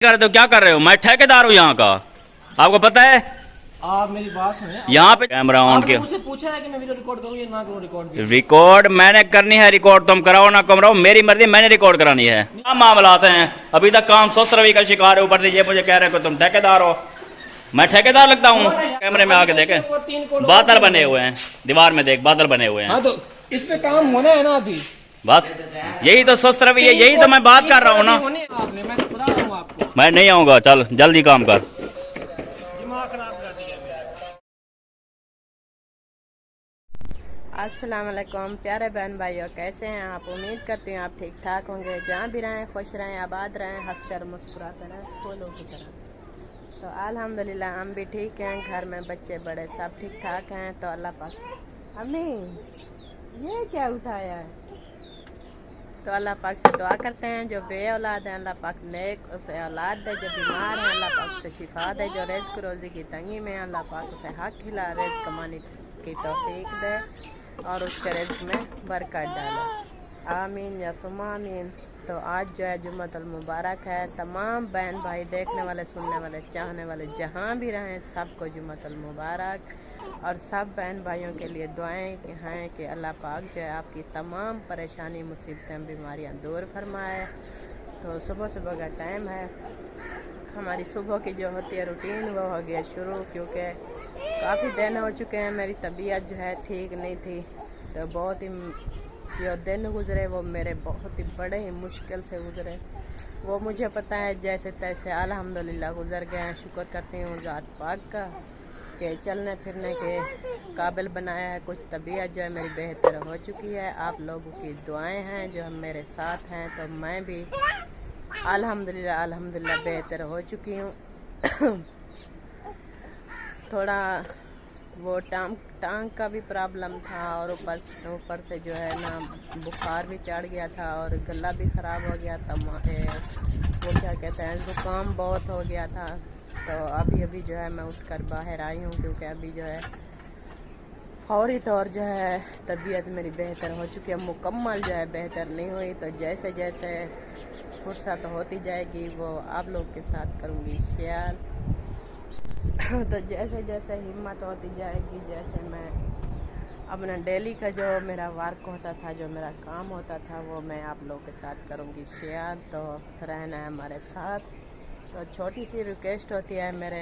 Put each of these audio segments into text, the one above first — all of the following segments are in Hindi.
कर दो, क्या कर रहे हो? मैं ठेकेदार हूँ यहाँ का, आपको पता है। आप मेरी बात सुने। यहाँ पे कैमरा ऑन के मुझसे पूछा है कि मैं वीडियो रिकॉर्ड करूँ या ना करूँ रिकॉर्ड। रिकॉर्ड मैंने करनी है, रिकॉर्ड तुम कराओ ना कराओ, मेरी मर्जी, मैंने रिकॉर्ड करानी है। क्या मामला आते हैं, अभी तक काम सोच रवि का शिकार है, ऊपर से ये मुझे कह रहे हो तुम ठेकेदार हो। मैं ठेकेदार लगता हूँ? कैमरे में आके देखे, बादल बने हुए हैं दीवार में, देख बादल बने हुए हैं। हाँ तो इस पे काम होना है ना अभी, बस यही तो सोच रवि है, यही तो मैं बात कर रहा हूँ ना। आपने, मैं तो बता रहा हूँ आपको, मैं नहीं आऊँगा, चल जल्दी काम कर। दिमाग खराब कर दिया मेरा। अस्सलाम वालेकुम प्यारे बहन भाइयों, कैसे हैं आप? उम्मीद करती हूँ आप ठीक ठाक होंगे, जहाँ भी रहें खुश रहें, आबाद रहें, हंसकर मुस्कुराते रहें फूलों की तरह। तो अल्हम्दुलिल्लाह हम भी ठीक हैं, घर में बच्चे बड़े सब ठीक ठाक हैं। तो अल्लाह पाक, अम्मी ये क्या उठाया है? तो अल्लाह पाक से दुआ करते हैं जो बे औलाद हैं अल्लाह पाक नेक उसे औलाद दे, जो बीमार है अल्लाह पाक उसे शिफा दे, जो रिज़्क़ रोज़ी की तंगी में अल्लाह पाक उसे हक खिला, रिज़्क़ कमाने की तौफीक दे और उसके रिज़्क़ में बरकत डाले, आमीन या सुम्मा आमीन। तो आज जो है जुम्मतुल मुबारक है, तमाम बहन भाई देखने वाले, सुनने वाले, चाहने वाले जहाँ भी रहें सबको जुम्मतुल मुबारक। और सब बहन भाइयों के लिए दुआएं हैं कि अल्लाह पाक जो है आपकी तमाम परेशानी, मुसीबतें, बीमारियां दूर फरमाए। तो सुबह सुबह का टाइम है, हमारी सुबह की जो होती है रूटीन वो हो गया शुरू, क्योंकि काफ़ी दिन हो चुके हैं मेरी तबीयत जो है ठीक नहीं थी। तो बहुत ही जो दिन गुज़रे वो मेरे बहुत ही बड़े ही मुश्किल से गुज़रे, वो मुझे पता है जैसे तैसे अल्हम्दुलिल्लाह गुज़र गए हैं। शुक्र करती हूँ ज़ात पाक का कि चलने फिरने के काबिल बनाया है। कुछ तबीयत जो है मेरी बेहतर हो चुकी है, आप लोगों की दुआएं हैं जो हम मेरे साथ हैं, तो मैं भी अल्हम्दुलिल्लाह बेहतर हो चुकी हूँ। थोड़ा वो टांग का भी प्रॉब्लम था और ऊपर से जो है ना बुखार भी चढ़ गया था और गला भी ख़राब हो गया था, वो क्या कहते हैं ज़ुकाम बहुत हो गया था। तो अभी जो है मैं उठकर बाहर आई हूँ, क्योंकि अभी जो है फौरी तौर जो है तबीयत मेरी बेहतर हो चुकी है, मुकम्मल जो है बेहतर नहीं हुई। तो जैसे जैसे फुर्सत होती जाएगी वो आप लोग के साथ करूँगी शेयर। तो जैसे जैसे हिम्मत होती जाएगी, जैसे मैं अपना डेली का जो मेरा वर्क होता था, जो मेरा काम होता था, वो मैं आप लोग के साथ करूँगी शेयर। तो रहना है हमारे साथ। तो छोटी सी रिक्वेस्ट होती है मेरे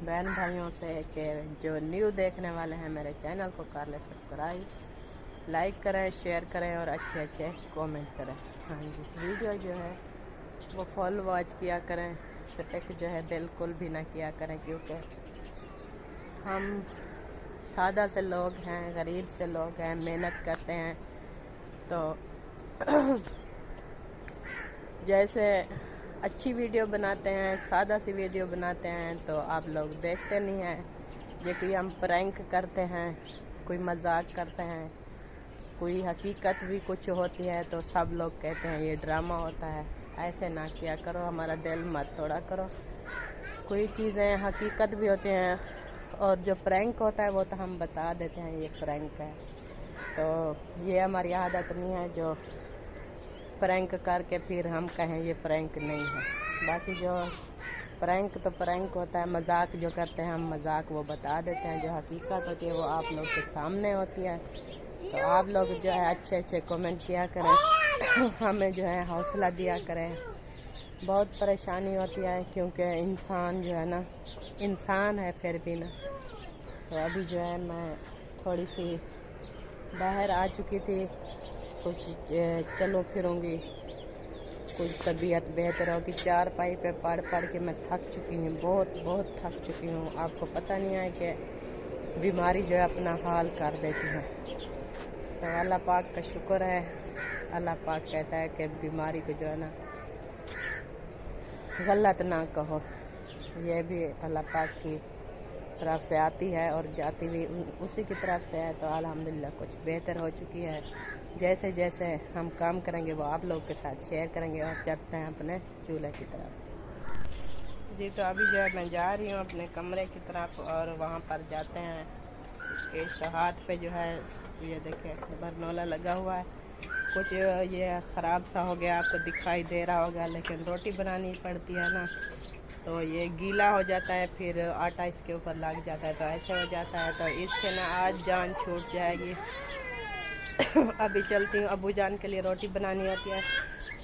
बहन भाइयों से कि जो न्यू देखने वाले हैं मेरे चैनल को कर ले सब्सक्राइब, लाइक करें, शेयर करें और अच्छे अच्छे कमेंट करें। हाँ जी, वीडियो जो है वो फुल वॉच किया करें, स्किप जो है बिल्कुल भी ना किया करें, क्योंकि हम सादा से लोग हैं, गरीब से लोग हैं, मेहनत करते हैं। तो जैसे अच्छी वीडियो बनाते हैं, सादा सी वीडियो बनाते हैं तो आप लोग देखते नहीं हैं। ये कोई हम प्रैंक करते हैं, कोई मजाक करते हैं, कोई हकीकत भी कुछ होती है तो सब लोग कहते हैं ये ड्रामा होता है। ऐसे ना किया करो, हमारा दिल मत तोड़ा करो। कोई चीज़ें हकीकत भी होती हैं और जो प्रैंक होता है वो तो हम बता देते हैं ये प्रैंक है। तो ये हमारी आदत नहीं है जो प्रैंक करके फिर हम कहें ये प्रैंक नहीं है। बाकी जो प्रैंक तो प्रैंक होता है, मजाक जो करते हैं हम मजाक वो बता देते हैं, जो हकीकत होती है वो आप लोग के सामने होती है। तो आप लोग जो है अच्छे अच्छे कमेंट किया करें, हमें जो है हौसला दिया करें। बहुत परेशानी होती है क्योंकि इंसान जो है ना इंसान है फिर भी ना। तो अभी जो है मैं थोड़ी सी बाहर आ चुकी थी, कुछ चलो फिरूँगी, कुछ तबीयत बेहतर होगी। चारपाई पे पढ़ पढ़ के मैं थक चुकी हूँ, बहुत थक चुकी हूँ। आपको पता नहीं है कि बीमारी जो है अपना हाल कर देती है। तो अल्लाह पाक का शुक्र है, अल्लाह पाक कहता है कि बीमारी को जो है ना गलत ना कहो, यह भी अल्लाह पाक की तरफ से आती है और जाती भी उसी की तरफ से है। तो अल्हम्दुलिल्लाह कुछ बेहतर हो चुकी है। जैसे जैसे हम काम करेंगे वो आप लोग के साथ शेयर करेंगे और चलते हैं अपने चूल्हे की तरफ। जी तो अभी जो है मैं जा रही हूँ अपने कमरे की तरफ और वहाँ पर जाते हैं। इस हाथ पे जो है ये देखें बरनौला लगा हुआ है, कुछ ये ख़राब सा हो गया, आपको दिखाई दे रहा होगा, लेकिन रोटी बनानी पड़ती है ना, तो ये गीला हो जाता है, फिर आटा इसके ऊपर लग जाता है, तो ऐसे हो जाता है। तो इससे ना आज जान छूट जाएगी। अभी चलती हूँ, अबू जान के लिए रोटी बनानी होती है,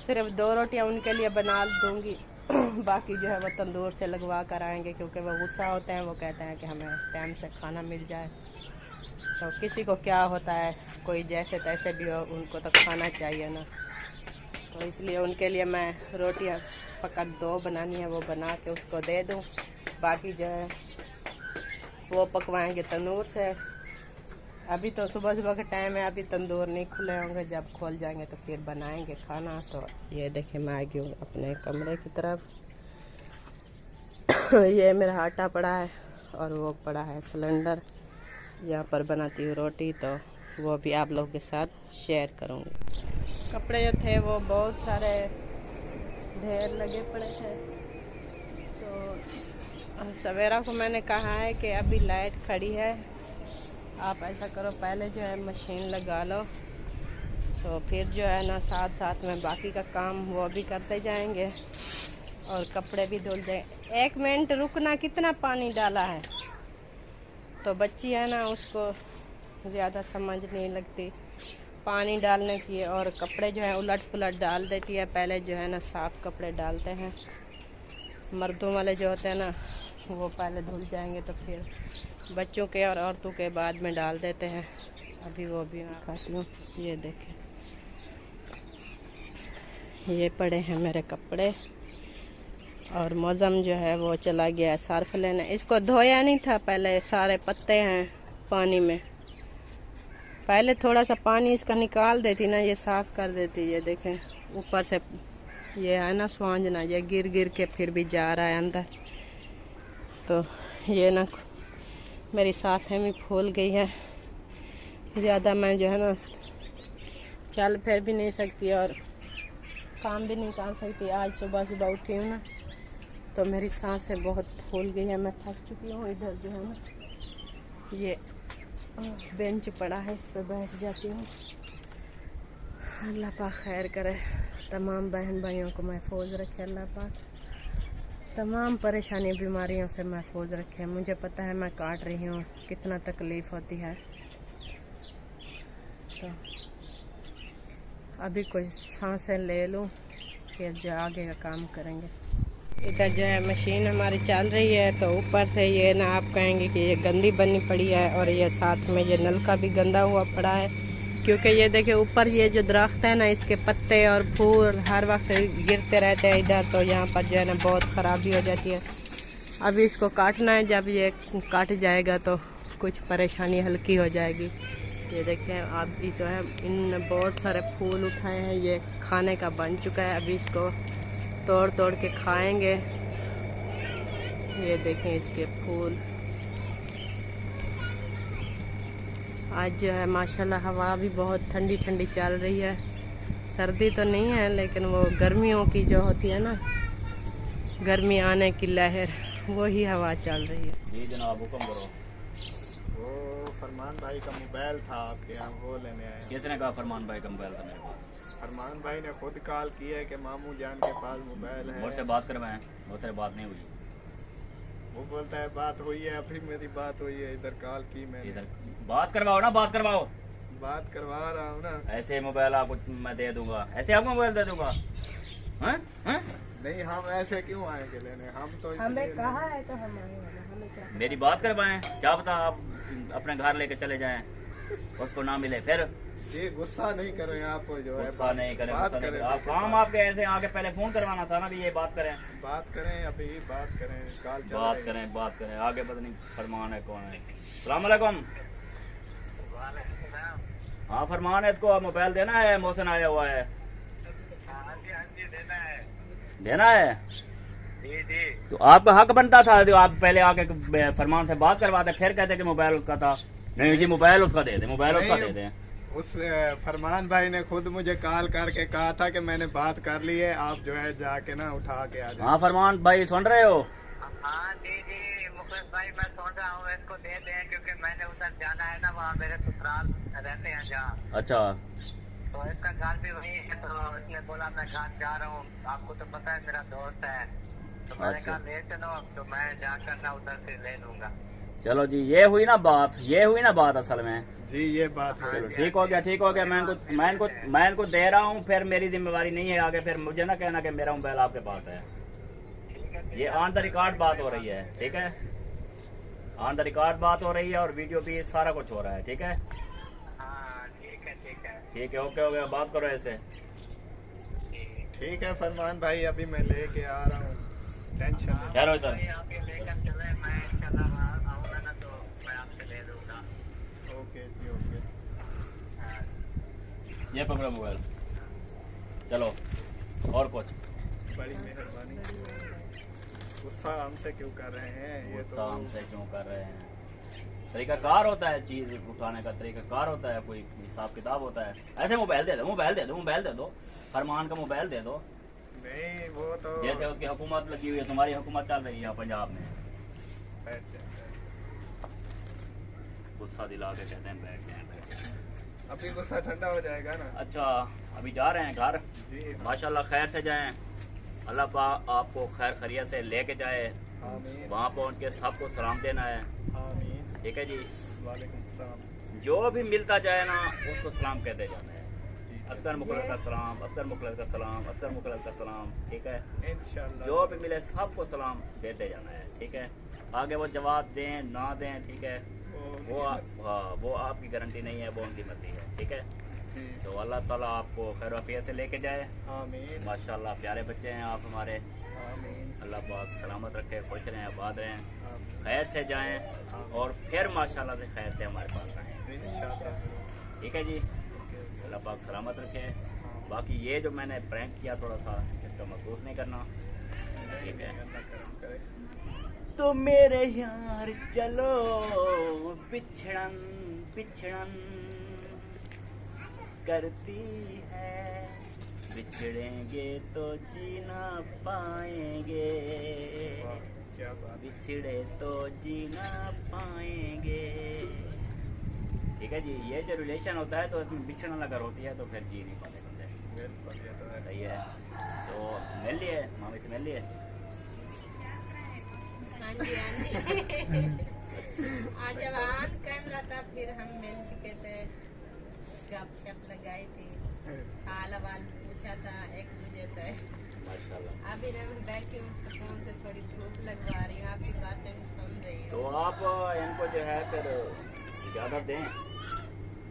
सिर्फ 2 रोटियाँ उनके लिए बना दूँगी। बाकी जो है वो तंदूर से लगवा कर आएँगे, क्योंकि वो गुस्सा होते हैं, वो कहते हैं कि हमें टाइम से खाना मिल जाए। तो किसी को क्या होता है, कोई जैसे तैसे भी हो, उनको तो खाना चाहिए ना। तो इसलिए उनके लिए मैं रोटियां फ़कत 2 बनानी है, वो बना के उसको दे दूं। बाकी जो है वो पकवाएंगे तंदूर से। अभी तो सुबह सुबह का टाइम है, अभी तंदूर नहीं खुले होंगे, जब खोल जाएंगे तो फिर बनाएंगे खाना। तो ये देखिए मैं आ गई हूँ अपने कमरे की तरफ। ये मेरा आटा पड़ा है और वो पड़ा है सिलेंडर, यहाँ पर बनाती हूँ रोटी, तो वो भी आप लोगों के साथ शेयर करूँगी। कपड़े जो थे वो बहुत सारे ढेर लगे पड़े थे, तो सवेरा को मैंने कहा है कि अभी लाइट खड़ी है, आप ऐसा करो पहले जो है मशीन लगा लो, तो फिर जो है ना साथ साथ में बाकी का काम वो भी करते जाएंगे और कपड़े भी धुल जाएंगे। 1 मिनट रुकना, कितना पानी डाला है। तो बच्ची है ना, उसको ज़्यादा समझ नहीं लगती पानी डालने की, और कपड़े जो है उलट पुलट डाल देती है। पहले जो है ना साफ़ कपड़े डालते हैं, मर्दों वाले जो होते हैं ना वो पहले धुल जाएंगे, तो फिर बच्चों के और औरतों के बाद में डाल देते हैं। अभी वो भी मैं खाती हूँ। ये देखें, ये पड़े हैं मेरे कपड़े, और मौसम जो है वो चला गया है सर्फ लेने। इसको धोया नहीं था, पहले सारे पत्ते हैं पानी में, पहले थोड़ा सा पानी इसका निकाल देती ना, ये साफ़ कर देती। ये देखें ऊपर से ये है ना स्वांजना, ये गिर गिर के फिर भी जा रहा है अंदर। तो ये ना मेरी सांसें भी फूल गई है, ज़्यादा मैं जो है ना चल फिर भी नहीं सकती और काम भी नहीं कर सकती। आज सुबह सुबह उठी हूँ ना, तो मेरी सांसें बहुत फूल गई है, मैं थक चुकी हूँ। इधर जो है ना ये बेंच पड़ा है, इस पर बैठ जाती हूँ। अल्लाह पाक खैर करे, तमाम बहन भाइयों को महफूज रखे अल्लाह पाक, तमाम परेशानी बीमारियों से महफूज रखे। मुझे पता है मैं काट रही हूँ, कितना तकलीफ़ होती है। तो अभी कोई सांसें ले लूँ, फिर जो आगे का काम करेंगे। इधर जो है मशीन हमारी चल रही है, तो ऊपर से ये ना आप कहेंगे कि ये गंदी बनी पड़ी है, और ये साथ में ये नलका भी गंदा हुआ पड़ा है, क्योंकि ये देखिए ऊपर ये जो दरख्त है ना, इसके पत्ते और फूल हर वक्त गिरते रहते हैं इधर, तो यहाँ पर जो है ना बहुत ख़राबी हो जाती है। अभी इसको काटना है, जब ये काट जाएगा तो कुछ परेशानी हल्की हो जाएगी। ये देखें अभी तो है, इन बहुत सारे फूल उठाए हैं, ये खाने का बन चुका है। अभी इसको तोड़ तोड़ के खाएंगे। ये देखें इसके फूल। आज जो है माशाल्लाह हवा भी बहुत ठंडी ठंडी चल रही है, सर्दी तो नहीं है, लेकिन वो गर्मियों की जो होती है ना, गर्मी आने की लहर, वही हवा चल रही है। जी जनाब, हुक्म करो। वो फरमान भाई का मोबाइल था आपके यहाँ, वो लेने आए। किसने कहा फरमान भाई का मोबाइल था मेरे पास? फरमान भाई ने खुद कॉल की है कि मामू जान के पास मोबाइल है। मुझसे बात करवाएं, मुझसे बात नहीं हुई। वो बोलता है बात हुई है, अभी मेरी बात हुई है, इधर कॉल की मैंने। इधर बात करवाओ ना, बात करवाओ। बात करवा रहा हूँ ना। ऐसे मोबाइल आपको मैं दे दूंगा, ऐसे आपको मोबाइल दे दूंगा? हैं? हैं? नहीं, हम ऐसे क्यों आएंगे लेने, हम तो हमें कहा है तो हम आएंगे, हमें क्या। मेरी बात करवाएं, क्या पता आप अपने घर लेके चले जाएं, उसको ना मिले फिर। ये गुस्सा नहीं करें आप, जो है गुस्सा नहीं करें, बात गुस्सा नहीं करें। करें। आप काम आपके ऐसे आके पहले फोन करवाना था ना, भी ये बात करें। बात करें, अभी बात करें, कॉल चल बात रही है। करें, बात करें, आगे पता नहीं फरमान है कौन है। सलाम अलैकुम। हाँ फरमान है, इसको मोबाइल देना है, मोहसिन आया हुआ है। देना है जी। तो आपका हक बनता था, जो आप पहले आके फरमान से बात करवाते, फिर कहते कि मोबाइल उसका था। नहीं जी, मोबाइल उसका दे दे, मोबाइल उसका दे दे। उस फरमान भाई ने खुद मुझे कॉल करके कहा था कि मैंने बात कर ली है, आप जो है जाके ना उठा के आ जाए। हाँ फरमान भाई सुन रहे हो? हाँ जी मुकेश भाई, मैं सोच रहा हूँ इसको दे दें, क्योंकि मैंने उधर जाना है ना, वहाँ मेरे ससुराल रहते हैं जहाँ। अच्छा। तो रोहित का घर भी वही है, तो इसने बोला मैं घर जा रहा हूँ, आपको तो पता है मेरा दोस्त है, तो मैंने अच्छा। कहा ले चलो, तो मैं जाकर ना उधर से ले लूंगा। चलो जी, ये हुई ना बात असल में। जी ये बात है। चलो ठीक हो गया। मैं इनको दे रहा हूँ, फिर मेरी जिम्मेवारी नहीं है आगे, फिर मुझे ना कहना कि मेरा मोबाइल आपके पास है। ये ऑन द रिकॉर्ड बात हो रही है, ठीक है, ऑन द रिकॉर्ड बात हो रही है और वीडियो भी सारा कुछ हो रहा है, ठीक है। हाँ ठीक है ठीक है, ओके हो गया, बात करो ऐसे। ठीक है फरमान भाई, अभी मैं लेके आ रहा हूँ, टेंशन नहीं। क्या रोहित सर? आप ये लेकर चले, मैं चला आऊंगा ना तो मैं आपसे ले लूंगा। ओके जी ओके। ये पकड़ो मोबाइल, चलो और कुछ। बड़ी मेहरबानी। गुस्सा हमसे क्यों कर रहे हैं? ये तो हमसे क्यों कर रहे हैं? तरीकाकार होता है, चीज उठाने का तरीकाकार होता है, कोई हिसाब किताब होता है। ऐसे मोबाइल दे दो, फरमान का मोबाइल दे दो। नहीं वो तो जैसे उसकी हुकूमत लगी हुई है, तुम्हारी हुकूमत चल रही है पंजाब में। बैठ जाए। गुस्सा दिला के कहते हैं बैठ जाए। अभी गुस्सा ठंडा हो जाएगा ना। अच्छा, अभी जा रहे हैं घर। जी माशाल्लाह खैर से जाएं, अल्लाह पाक आपको खैर खैरियत से लेके जाए। आमीन वहाँ पहुँच के सबको सलाम देना है, आमीन। ठीक है जी। वालेकुम सलाम। जो भी मिलता जाए ना उसको सलाम कहते जाना है। असगर मुखलत का सलाम, असगर मुखलत का सलाम, असगर मुखलत का सलाम, ठीक है। इंशाल्लाह जो भी मिले सबको सलाम देते जाना है, ठीक है। आगे वो जवाब दें ना दें, ठीक है, वो आपकी गारंटी नहीं है, वो उनकी मर्जी है, ठीक है। जी तो अल्लाह ताला आपको खैर वफियत से लेके जाए। आमीन माशाल्लाह प्यारे बच्चे हैं आप हमारे, आमीन अल्लाह पाक सलामत रखे, खुश रहें, आबाद रहें, आमीन। खैर से जाएं और फिर माशाल्लाह से खैर से हमारे पास आएँ, इंशाल्लाह। ठीक है जी। अल्लाह पाक सलामत रखे। बाकी ये जो मैंने प्रैंक किया थोड़ा सा, इसका महसूस नहीं करना, ठीक है। अल्लाह करम करे। तो मेरे यार चलो बिछड़न बिछड़न करती है, बिछड़ेंगे तो जीना पाएंगे, वाह, क्या बात। बिछड़े तो जीना पाएंगे, ठीक है जी। ये जो रिलेशन होता है तो इसमें बिछड़न अगर होती है तो फिर जी नहीं पाते बंदे, बिल्कुल ये तो है। सही है। तो मिल लिए मामी से, मिल लिए। हाँ जी आज जब ऑन कैमरा था फिर हम मिल चुके थे, गपशप लगाई थी, हाल हवाल पूछा था एक दूसरे से। माशाल्लाह। अभी मैं बैठी हूँ सुकून से, थोड़ी धूप लगवा रही हूँ, आपकी बातें सुन रही तो हूँ। आप इनको जो है फिर इजाज़त दें,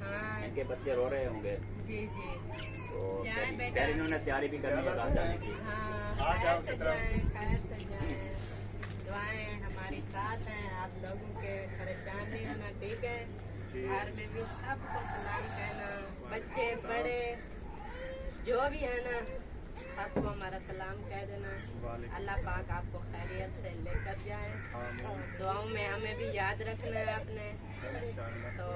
हाँ इनके बच्चे रो रहे होंगे जी जी, तो जाए फिर बेटा। फिर इन्होंने तैयारी भी करनी है घर जाने की। हाँ खैर से जाएं, खैर से जाएं, दुआएं हमारी साथ हैं, आप लोगों के परेशान नहीं होना, ठीक है। घर में भी सबको सलाम कहना, बच्चे बड़े जो भी है ना सबको हमारा सलाम कह देना। अल्लाह पाक आपको खैरियत से लेकर जाए, दुआओं में हमें भी याद रखना है अपने, तो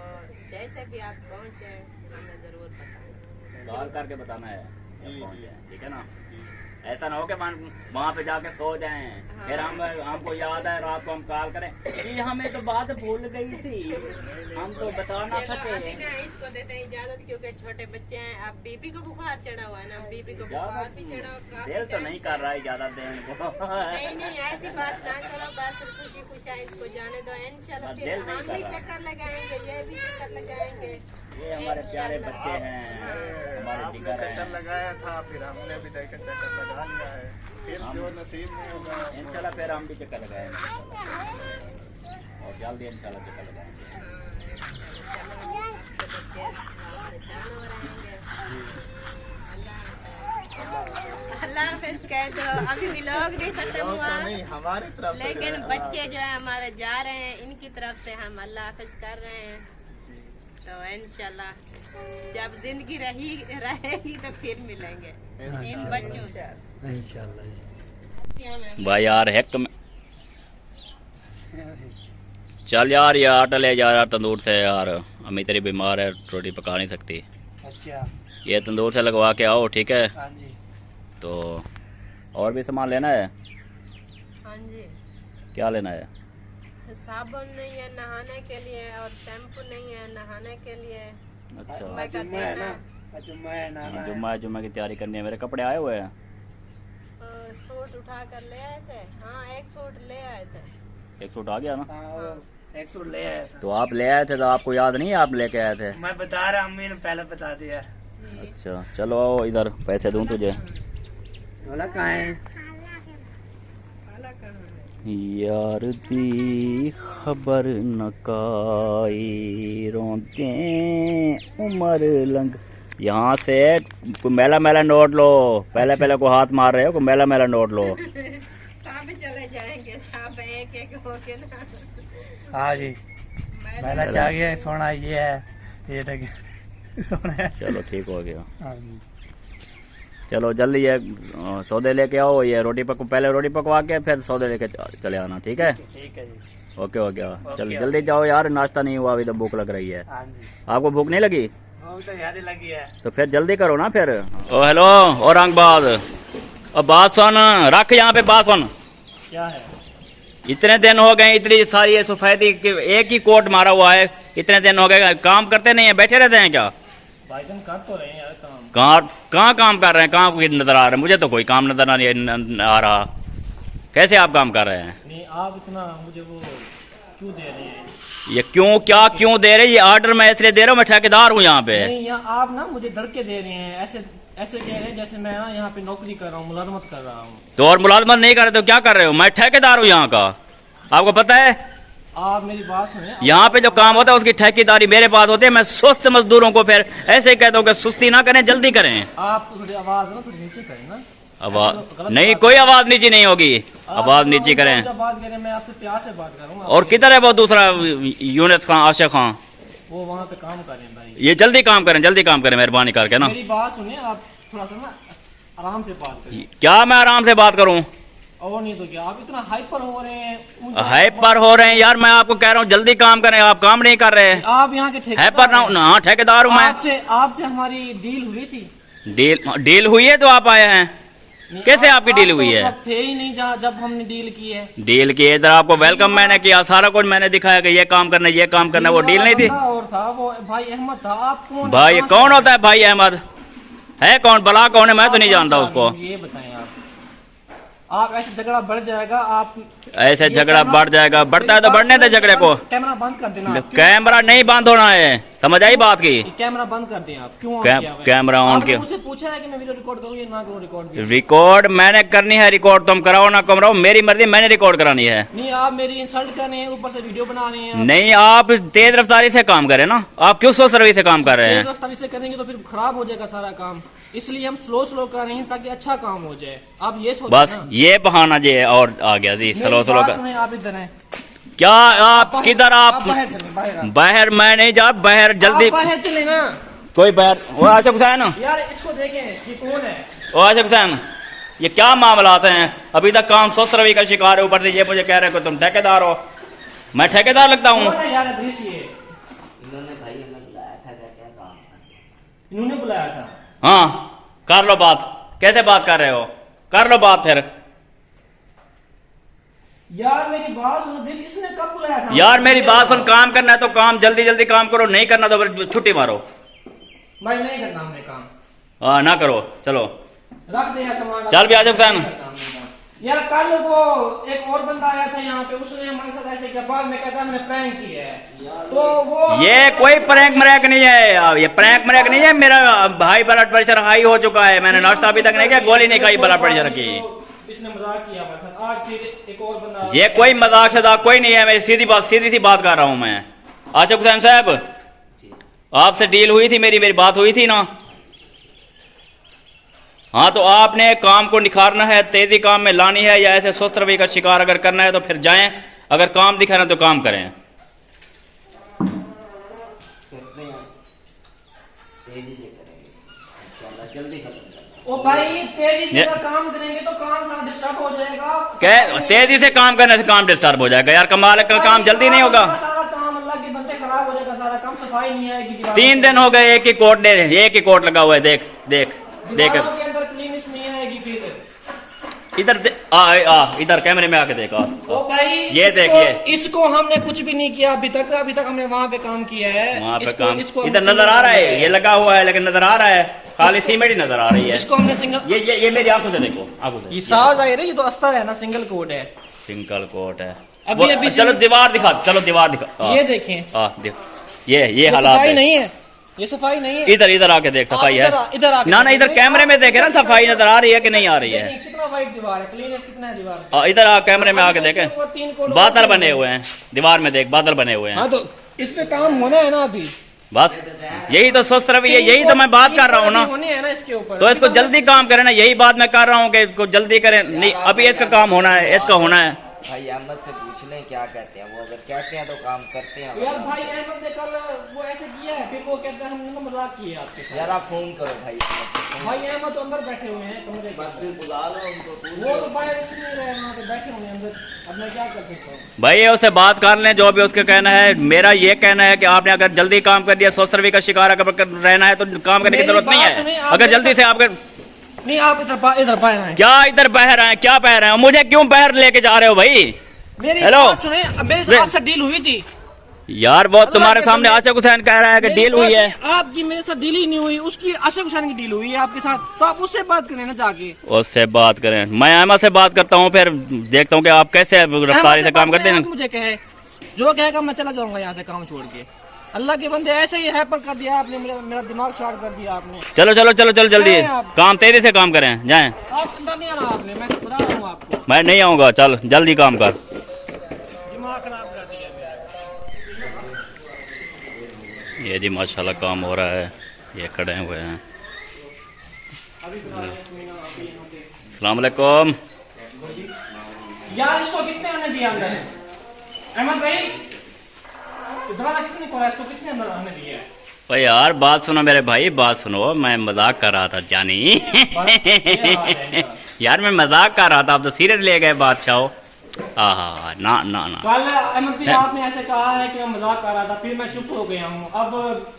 जैसे भी आप पहुँचे हमें ज़रूर बताएं, कॉल करके बताना है जब पहुंचे, ठीक है ना। जी ऐसा ना हो कि वहाँ पे जाके सो जाएं, फिर हमको याद है रात को हम कॉल करें जी हमें तो बात भूल गई थी, हम तो बता ना चलो सके। अभी ना इसको देते हैं इजाजत, क्योंकि छोटे बच्चे हैं। अब बीबी को बुखार चढ़ा हुआ है ना, बीबी को बुखार भी चढ़ा हुआ, दिल तो नहीं कर रहा है ज्यादा देने को। नहीं नहीं ऐसी बात ना करो, बस खुशी खुशी इसको जाने दो। इंशाल्लाह फिर दिल नहीं हम कर भी रहा। चक्कर लगाएंगे, ये भी चक्कर लगाएंगे। ये हमारे प्यारे बच्चे हैं, हमारे आपने जिगर चक्कर हैं। लगाया था, फिर हमने भी देखकर चक्कर लगा लिया है, फिर जो नसीब में होगा इंशाल्लाह फिर हम भी चक्कर लगाएंगे और जल्दी इंशाल्लाह चक्कर लगाएंगे। चलो बच्चे परेशान हो रहेंगे। अल्लाह हाफिज़ कह दो, अभी व्लॉग नहीं खत्म हुआ, नहीं हमारी तरफ से लेकिन जो है, बच्चे जो है हमारे जा रहे हैं, इनकी तरफ से हम अल्लाह हाफिज़ कर रहे हैं। तो इंशाल्लाह जब जिंदगी रहेगी तो फिर मिलेंगे इन बच्चों से इंशाल्लाह। भाई यार हेक में चल यार, ये आटा ले जा यार तंदूर से यार, अम्मी तेरी बीमार है, रोटी पका नहीं सकती। अच्छा ये तंदूर से लगवा के आओ, ठीक है। हाँ जी तो और भी सामान लेना है? हाँ जी, क्या लेना है? साबुन नहीं है नहाने के लिए और शैम्पू नहीं है नहाने के लिए। अच्छा मैं कहती हूँ ना जुम्मा की तैयारी करनी है। मेरे कपड़े आए हुए हैं। सूट उठा कर ले आए थे। हाँ, एक सूट ले आए थे। एक सूट आ गया ना? एक सूट ले आए। तो आप ले आए थे तो आपको याद नहीं है आप लेके आए थे? मैं बता रहा, अम्मी ने पहले बता दिया। अच्छा चलो आओ इधर, पैसे दूं तुझे। बोला कहाँ है? यार दी खबर न काई रोते उमर लंग। यहाँ से मेला मेला नोट लो। पहले पहले को हाथ मार रहे हो, मेला मेला नोट लो। सब चले जाएंगे, सब एक एक होके ना। हाँ जी, मेला जा गया। सोना ये है, ये देखिए सोना है। चलो ठीक हो गया। हाँ जी, चलो जल्दी ये सौदे लेके आओ। ये रोटी पहले रोटी पकवा के फिर सौदे लेके चले आना, ठीक है? ठीक है जी। ओके हो गया। चलो जल्दी जाओ यार, नाश्ता नहीं हुआ अभी तो भूख लग रही है। हाँ जी, आपको भूख नहीं लगी? तो याद ही लगी है। तो फिर जल्दी करो ना फिर। ओ हेलो औरंगाबाद, अब बात सुन, रख यहाँ पे बात सुन। क्या है? इतने दिन हो गए, इतनी सारी ये सफेदी एक ही कोट मारा हुआ है। इतने दिन हो गए, काम करते नहीं है, बैठे रहते हैं क्या? भाईजान कर तो रहे हैं यार काम। कहाँ काम कर रहे हैं? कहाँ नजर आ रहे हैं? मुझे तो कोई काम नजर नहीं आ रहा। कैसे आप काम कर रहे हैं? नहीं, आप इतना मुझे वो क्यों दे रहे हैं? ये क्यों दे रहे? ये ऑर्डर मैं इसलिए दे रहा हूँ, मैं ठेकेदार हूँ यहाँ पे। नहीं, यहाँ आप ना मुझे धड़के दे रहे हैं, ऐसे ऐसे कह रहे हैं जैसे मैं ना यहाँ पे नौकरी कर रहा हूँ, मुलाजमत कर रहा हूँ। तो और मुलाजमत नहीं कर रहे तो क्या कर रहे हो? मैं ठेकेदार हूँ यहाँ का, आपको पता है? आप मेरी बात सुने। यहाँ पे जो काम होता है उसकी ठेकेदारी मेरे पास होती है। मैं सुस्त मजदूरों को फिर ऐसे ही कहता हूँ कि सुस्ती ना करें, जल्दी करें। आप थोड़ी आवाज ना थोड़ी नीचे करें ना। आवाज नहीं, कोई आवाज नीचे नहीं होगी। आवाज नीचे करें। जब बात करें, मैं आपसे प्यार से बात करूँगा। और किधर है वो दूसरा यूनिस खान, आशिक खान? वो वहाँ पे काम करें भाई। ये जल्दी काम करें मेहरबानी करके ना। मेरी बात सुनिए, आप थोड़ा सा ना आराम से बात करें। क्या मैं आराम से बात करूं? और नहीं तो क्या, आप इतना हाइपर हो रहे हैं। हाइपर हो रहे हैं यार, मैं आपको कह रहा हूँ जल्दी काम करें, आप काम नहीं कर रहे। आप यहाँ के ठेकेदार हाइपर ना? हाँ ठेकेदार हूँ मैं। आपसे हमारी डील हुई थी। डील हुई है तो आप आए हैं? कैसे आपकी डील हुई है? थे ही नहीं जब हमने डील की है। डील की इधर आपको वेलकम मैंने किया, सारा कुछ मैंने दिखाया कि ये काम करना ये काम करना। वो डील नहीं थी। और था वो भाई अहमद था। आप कौन? भाई कौन होता है भाई अहमद? है कौन? भला कौन है? मैं तो नहीं जानता उसको। ये बताएं आप ऐसे झगड़ा बढ़ जाएगा। आप ऐसे झगड़ा बढ़ जाएगा? बढ़ता है तो बढ़ने दे झगड़े को। कैमरा बंद कर देना। कैमरा नहीं बंद होना है, समझ आई बात की? कैमरा बंद कर दें आप। क्यों कैमरा ऑन किया? मुझसे पूछा है कि मैं वीडियो रिकॉर्ड करूँ या ना करूँ? रिकॉर्ड रिकॉर्ड मैंने करनी है। रिकॉर्ड तुम कराओ ना कराओ, मेरी मर्जी, मैंने रिकॉर्ड करानी है। नहीं, आप मेरी इंसल्ट कर रहे हैं, ऊपर से वीडियो बना रहे हैं। नहीं, आप तेज रफ्तारी से काम करें ना। आप क्यों स्लो सर्विस से काम कर रहे हैं? तेज रफ्तारी से करेंगे तो फिर खराब हो जाएगा सारा काम, इसलिए हम स्लो कर रहे हैं ताकि अच्छा काम हो जाए। आप ये सोचें बस ना। ये बहाना जे और आ गया जी। स्लो का आप इधर हैं। क्या? आप किधर? आप बाहर चलें, बाहर बाहर? मैं नहीं जा बाहर, जल्दी बाहर चले ना कोई बाहर। वो आशिक हुसैन, यार, इसको देखें ये कौन है? ओ आशिक हुसैन, ये क्या मामलात हैं? अभी तक काम सुस्त रवि का शिकार है, ऊपर से ये मुझे कह रहे हो कि तुम ठेकेदार हो। मैं ठेकेदार लगता हूँ? कौन है यार अदरीस? ये इन्होंने बुलाया था। हाँ कर लो बात। कैसे बात कर रहे हो? कर लो बात फिर। यार मेरी बात सुनो, इसने कब बुलाया था? यार मेरी बात सुन, काम करना है तो काम जल्दी जल्दी काम करो, नहीं करना तो फिर छुट्टी मारो। भाई नहीं करना हमने काम। हाँ ना करो, चलो रख दे यार सामान। चल भी आजब खान। यार कल वो एक और बंदा आया था यहाँ पे, उसने हमारे साथ ऐसे किया, बाद में कहता मैंने प्रैंक किया है। तो वो ये कोई प्रैंक मरैक नहीं है, ये प्रैंक मरैक नहीं है। मेरा भाई ब्लड प्रेशर हाई हो चुका है, मैंने नाश्ता अभी तक नहीं किया, गोली नहीं खाई ब्लड प्रेशर की। इसने मजाक किया हमारे साथ। आज फिर एक और बंदा। ये कोई मजाक शजाक कोई नहीं है, मैं सीधी सी बात कर रहा हूँ मैं। आशिक हुसैन साहब, आपसे डील हुई थी, मेरी बात हुई थी ना? हाँ तो आपने काम को निखारना है, तेजी काम में लानी है, या ऐसे सुस्त रवैये का शिकार अगर करना है तो फिर जाएं, अगर काम दिखाना तो काम करें। ओ भाई तेजी से अगर काम करेंगे तो काम सारा डिस्टर्ब हो जाएगा। तेजी से काम करने से काम डिस्टर्ब हो जाएगा यार, कमाल का काम जल्दी नहीं होगा। सारा काम अल्लाह के बंदे खराब हो जाएगा, सारा काम सफाई नहीं आएगी। 3 दिन हो गए, एक ही कोट लगा हुआ है। देख देख देख, के अंदर क्लीनिस नहीं आएगी फिर। इधर इधर कैमरे में आके देखो। ओ भाई ये देखिए, इसको हमने कुछ भी नहीं किया अभी तक हमने वहाँ पे काम किया है। वहाँ पे इसको- काम इसको इधर हमने नजर आ रहा है, सिंगल ये लगा हुआ है लेकिन नजर आ रहा है, खाली सीमेंट ही नजर आ रही है। इसको हमने सिंगल, ये मेरी आंखों से देखो, आंखों से ये साफ जाहिर है, ये तो अस्तर है ना, सिंगल कोड है। सिंगल कोट है। अभी चलो दीवार दिखा, चलो दीवार दिखा। ये देखें, देखो ये हालात सफाई है। नहीं है, ये सफाई नहीं है। इधर आके देख, सफाई है। इधर आके ना इधर कैमरे में देखे ना, सफाई नजर आ रही है कि नहीं आ रही है। देखिए कितना वाइट दीवार है, क्लीनेस कितना है दीवार। इधर कैमरे में आके देखे, वो 3 कोड बादल बने हुए हैं दीवार में, देख बादल बने हुए हैं। हाँ तो इस पे काम होना है ना अभी, बस यही तो स्वस्थ रवैया, यही तो मैं बात कर रहा हूँ ना। होने है ना इसके ऊपर, तो इसको जल्दी काम करें ना, यही बात मैं कर रहा हूँ कि इसको जल्दी करें। नहीं अभी इसका काम होना है, इसका होना है। भाई अहमद से पूछ लें क्या कहते हैं वो, अगर कहते हैं तो काम करते हैं। यार भाई अहमद ने कल वो ऐसे किया है, फिर वो कहता है हमने मजाक किया आपके साथ। यार आप फोन करो भाई अहमद को। भाई अहमद तो अंदर बैठे हुए हैं कमरे के, बस फिर बुला लो उनको, पूछ वो तो बाहर कुछ नहीं रहे, वहाँ पे बैठे हुए हैं अंदर। अब मैं क्या कर सकता हूँ? भाई उससे बात कर लें, जो भी उसका कहना है। मेरा ये कहना है कि आपने अगर जल्दी काम कर दिया, स्वस्थ रवैया का शिकार अगर रहना है तो काम करने की मेरी जरूरत नहीं बात सुनिए, है। आप अगर मेरे जल्दी से आपके नहीं, आप इधर बाहर आए। क्या इधर बह रहे हैं, क्या बह रहे हैं, मुझे क्यों बाहर लेके जा रहे हो भाई? मेरी हेलो। बात सुने, अब मेरे से आपसे डील हुई थी। यार वो तुम्हारे के सामने बंदे- आशिक हुसैन कह रहा है कि मेरी डील बात हुई है। सुनिए, आपकी मेरे साथ डील ही नहीं हुई, उसकी आशिक हुसैन की डील हुई है आपके साथ, तो आप उससे बात करें ना जाके। उससे बात करें, मैं अहमद से बात करता हूँ, फिर देखता हूँ कि आप कैसे रफ्तारी से काम करते हैं। आप मुझे कहे, जो कहेगा मैं चला जाऊंगा यहाँ से काम छोड़ के। अल्लाह के बंदे ऐसे ही हैपर कर दिया आपने, मेरा दिमाग शार्ट कर दिया आपने। चलो चलो चलो चलो जल्दी जाएं आप। काम तेजी से काम करें, जाएं। आप अंदर नहीं आना आपने, मैं बता रहा हूँ आपको, मैं नहीं आऊंगा, चल जल्दी काम कर। दिमाग खराब कर दिया मेरा। ये जी माशाल्लाह काम हो रहा है, ये खड़े हुए हैं। अस्सलाम वालेकुम। यार इसको किसने आने दिया अंदर? अहमद भाई, दरवाजा किसने खोला, इसको किसने अंदर आने दिया है? भाई यार बात सुनो मेरे भाई, बात सुनो, मैं मजाक कर रहा था जानी। यार मैं मजाक कर रहा था, आप तो सीरियस ले गए बादशाह। हाँ ना ना ना कल अहमद भाई आपने ऐसे कहा है कि मैं मजाक कर रहा था, फिर मैं चुप हो गया हूँ, अब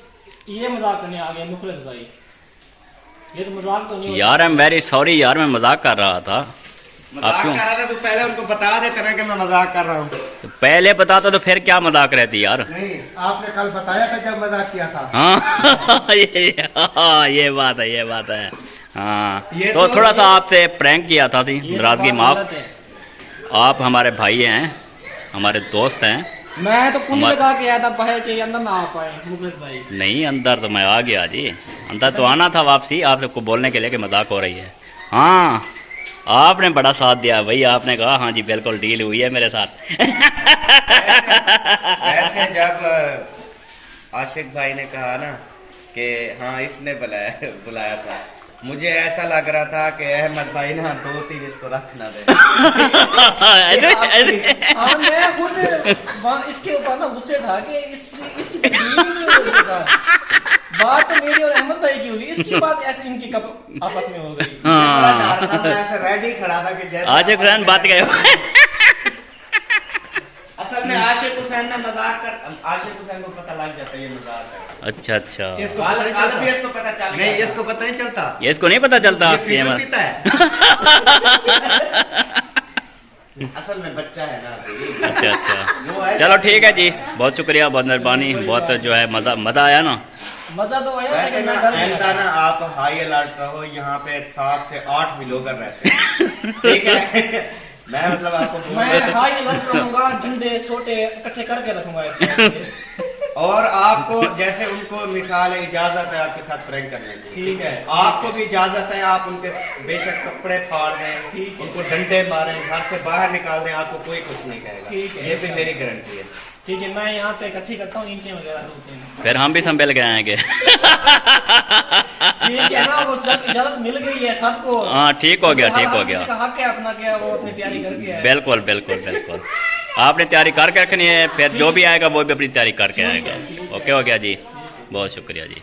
ये मजाक करने आ गया मुखलिस भाई, ये तो मजाक तो नहीं होता। यार आई एम वेरी सॉरी यार, मैं मजाक कर रहा था। मजाक कर रहा था तो पहले उनको बता देते ना कि मैं मजाक कर रहा हूँ। तो पहले बताता तो फिर क्या मजाक रहती यार। नहीं, आपने कल बताया था जब मजाक किया था। हाँ ये बात है, ये बात है। हाँ ये तो तो- थोड़ा सा आपसे प्रैंक किया था, ये तो नाराजगी बात माफ। गलत है। आप हमारे भाई हैं, हमारे दोस्त हैं। मैं तो कुंडी मत- लगा के आया था बाहर के, अंदर ना आ पाए मुखलिस भाई। नहीं अंदर तो मैं आ गया जी, अंदर तो आना था वापसी आपको बोलने के लिए कि मजाक हो रही है। हाँ आपने बड़ा साथ दिया भाई, आपने कहा हाँ जी बिल्कुल डील हुई है मेरे साथ। ऐसे जब आशिक भाई ने कहा ना कि हाँ इसने बुलाया था, मुझे ऐसा लग रहा था कि अहमद भाई ना 2-3 इसको रखना दे। हाँ मैं खुद इसके ऊपर ना गुस्से था कि इसकी तो डील ही नहीं हुई इसके साथ। बात तो मेरी और अहमद भाई की हुई, इसकी बात ऐसे इनकी कब आपस में हो गई। बड़ा डर था, मैं ऐसे रेडी खड़ा था कि जैसे आशिक हुसैन बात गए। असल में आशिक हुसैन ने मजाक कर, आशिक हुसैन को पता लग जाता है ये मजाक है। अच्छा अच्छा, इसको पता नहीं चलता, भी इसको पता चल नहीं, गया। इसको पता नहीं चलता, ये इसको नहीं पता चलता ये ये फीडर मत- पीता है। असल में बच्चा है ना अभी। अच्छा अच्छा वो है- चलो ठीक है जी, बहुत शुक्रिया, बहुत मेहरबानी, बहुत जो है मजा आया ना। मजा तो आया वैसे लेकिन ना मैं डर गया। ऐसा ना आप हाई अलर्ट रहो, यहाँ पे 7 से 8 व्लॉगर रहते हैं। ठीक है, मैं मतलब आपको बोल मैं रहा हाई अलर्ट रहूंगा, डंडे सोटे इकट्ठे करके रखूंगा एक साथ पे। हूं। और आपको जैसे उनको मिसाल है, इजाजत है आपके साथ प्रैंक करने की, ठीक है। आपको भी इजाजत है, आप उनके बेशक कपड़े फाड़ दें, ठीक है। उनको डंडे मारें, घर से बाहर निकाल दें, आपको कोई कुछ नहीं कहेगा। ठीक है, ये भी मेरी गारंटी है। ठीक है, मैं यहाँ पे इकट्ठी करता हूँ ईंटें वगैरह 2-3। फिर हम भी संभल के आएंगे। ठीक है ना, वो सब इजाजत मिल गई है सबको। हाँ ठीक हो गया, हर- ठीक हो हर गया। किसी का हक है अपना, क्या वो अपनी तैयारी करके आए। बिल्कुल बिल्कुल बिल्कुल, आपने तैयारी करके रखनी है, फिर जो भी आएगा वो भी अपनी तैयारी करके आएगा। ओके हो गया जी, बहुत शुक्रिया जी।